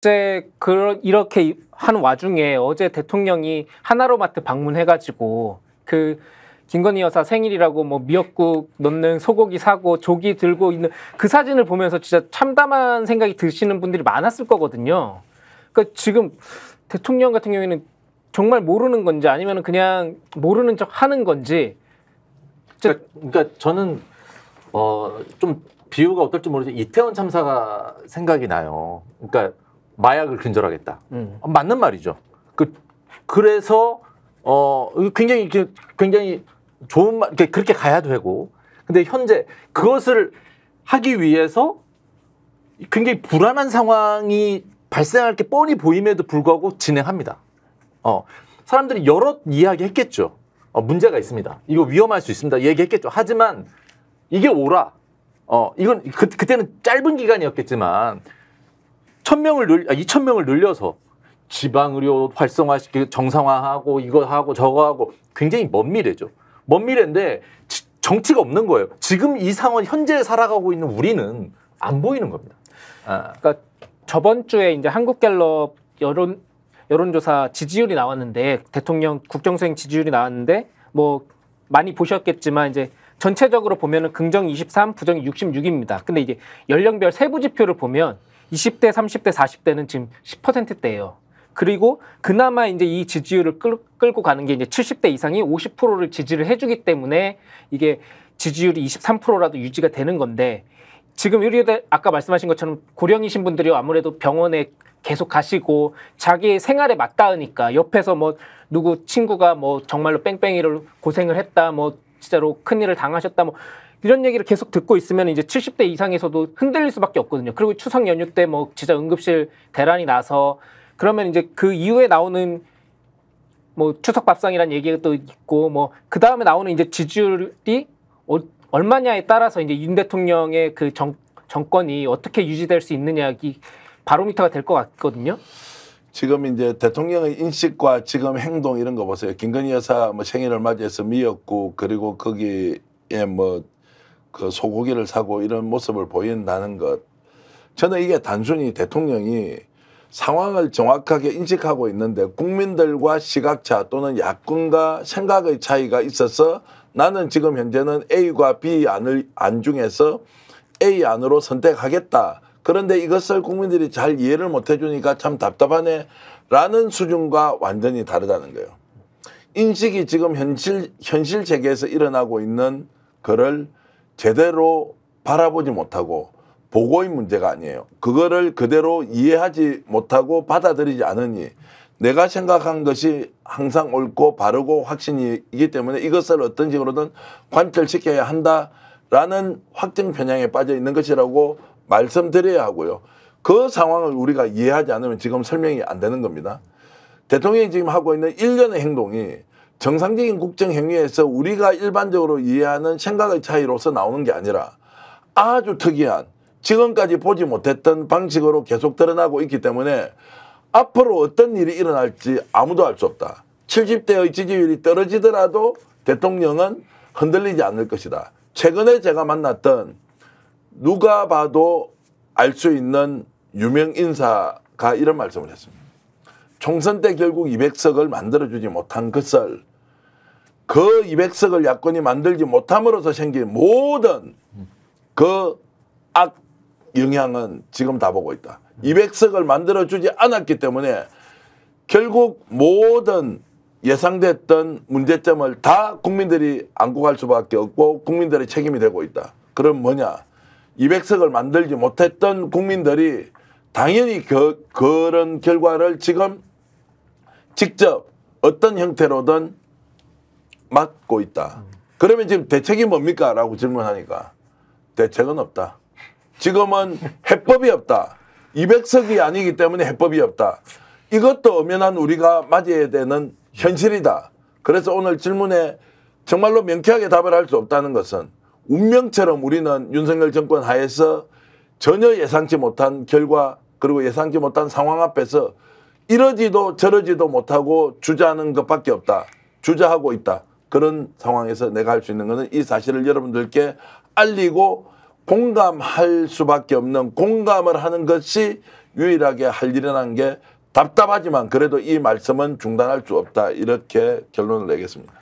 어제 이렇게 한 와중에 어제 대통령이 하나로마트 방문해가지고 그 김건희 여사 생일이라고 뭐 미역국 넣는 소고기 사고 조기 들고 있는 그 사진을 보면서 진짜 참담한 생각이 드시는 분들이 많았을 거거든요. 그러니까 지금 대통령 같은 경우에는 정말 모르는 건지 아니면 그냥 모르는 척 하는 건지. 그러니까 저는 좀 비유가 어떨지 모르지만 이태원 참사가 생각이 나요. 그러니까 마약을 근절하겠다. 맞는 말이죠. 그래서 굉장히 좋은 말, 그렇게 가야 되고. 근데 현재 그것을 하기 위해서 굉장히 불안한 상황이 발생할 게 뻔히 보임에도 불구하고 진행합니다. 사람들이 여러 이야기했겠죠. 문제가 있습니다. 이거 위험할 수 있습니다. 얘기했겠죠. 하지만 이게 오라. 이건 그때는 짧은 기간이었겠지만 2,000명을 늘려서 지방의료 활성화시키고 정상화하고 이거 하고 저거 하고 굉장히 먼 미래죠. 먼 미래인데 정치가 없는 거예요. 지금 이 상황 현재 살아가고 있는 우리는 안 보이는 겁니다. 그러니까 저번 주에 이제 한국갤럽 여론조사 지지율이 나왔는데 대통령 국정수행 지지율이 나왔는데 뭐 많이 보셨겠지만 이제 전체적으로 보면은 긍정 23, 부정 66입니다. 근데 이제 연령별 세부 지표를 보면 20대, 30대, 40대는 지금 10%대예요. 그리고 그나마 이제 이 지지율을 끌고 가는 게 이제 70대 이상이 50%를 지지를 해주기 때문에 이게 지지율이 23%라도 유지가 되는 건데 지금 아까 말씀하신 것처럼 고령이신 분들이 아무래도 병원에 계속 가시고 자기 생활에 맞닿으니까 옆에서 뭐 누구 친구가 뭐 정말로 뺑뺑이를 고생을 했다 뭐 진짜로 큰일을 당하셨다 뭐 이런 얘기를 계속 듣고 있으면 이제 70대 이상에서도 흔들릴 수밖에 없거든요. 그리고 추석 연휴 때 뭐 진짜 응급실 대란이 나서 그러면 이제 그 이후에 나오는 뭐 추석 밥상이라는 얘기가 또 있고 뭐 그 다음에 나오는 이제 지지율이 얼마냐에 따라서 이제 윤 대통령의 그 정권이 어떻게 유지될 수 있느냐 이 바로미터가 될 것 같거든요. 지금 이제 대통령의 인식과 지금 행동 이런 거 보세요. 김건희 여사 뭐 생일을 맞이해서 미역국 그리고 거기에 뭐 그 소고기를 사고 이런 모습을 보인다는 것. 저는 이게 단순히 대통령이 상황을 정확하게 인식하고 있는데 국민들과 시각차 또는 야권과 생각의 차이가 있어서 나는 지금 현재는 A과 B 안 중에서 A 안으로 선택하겠다. 그런데 이것을 국민들이 잘 이해를 못 해주니까 참 답답하네 라는 수준과 완전히 다르다는 거예요. 인식이 지금 현실 세계에서 일어나고 있는 거를 제대로 바라보지 못하고 보고의 문제가 아니에요. 그거를 그대로 이해하지 못하고 받아들이지 않으니 내가 생각한 것이 항상 옳고 바르고 확신이기 때문에 이것을 어떤 식으로든 관철시켜야 한다라는 확정 편향에 빠져 있는 것이라고 말씀드려야 하고요. 그 상황을 우리가 이해하지 않으면 지금 설명이 안 되는 겁니다. 대통령이 지금 하고 있는 일련의 행동이 정상적인 국정행위에서 우리가 일반적으로 이해하는 생각의 차이로서 나오는 게 아니라 아주 특이한 지금까지 보지 못했던 방식으로 계속 드러나고 있기 때문에 앞으로 어떤 일이 일어날지 아무도 알 수 없다. 70대의 지지율이 떨어지더라도 대통령은 흔들리지 않을 것이다. 최근에 제가 만났던 누가 봐도 알 수 있는 유명 인사가 이런 말씀을 했습니다. 총선 때 결국 200석을 만들어주지 못한 것을 그 200석을 야권이 만들지 못함으로써 생긴 모든 그 악 영향은 지금 다 보고 있다. 200석을 만들어주지 않았기 때문에 결국 모든 예상됐던 문제점을 다 국민들이 안고 갈 수밖에 없고 국민들의 책임이 되고 있다. 그럼 뭐냐? 200석을 만들지 못했던 국민들이 당연히 그런 결과를 지금 직접 어떤 형태로든 맡고 있다. 그러면 지금 대책이 뭡니까? 라고 질문하니까 대책은 없다. 지금은 해법이 없다. 200석이 아니기 때문에 해법이 없다. 이것도 엄연한 우리가 맞이해야 되는 현실이다. 그래서 오늘 질문에 정말로 명쾌하게 답을 할 수 없다는 것은 운명처럼 우리는 윤석열 정권 하에서 전혀 예상치 못한 결과 그리고 예상치 못한 상황 앞에서 이러지도 저러지도 못하고 주저하는 것밖에 없다. 주저하고 있다. 그런 상황에서 내가 할 수 있는 것은 이 사실을 여러분들께 알리고 공감할 수밖에 없는 공감을 하는 것이 유일하게 할 일이라는 게 답답하지만 그래도 이 말씀은 중단할 수 없다. 이렇게 결론을 내겠습니다.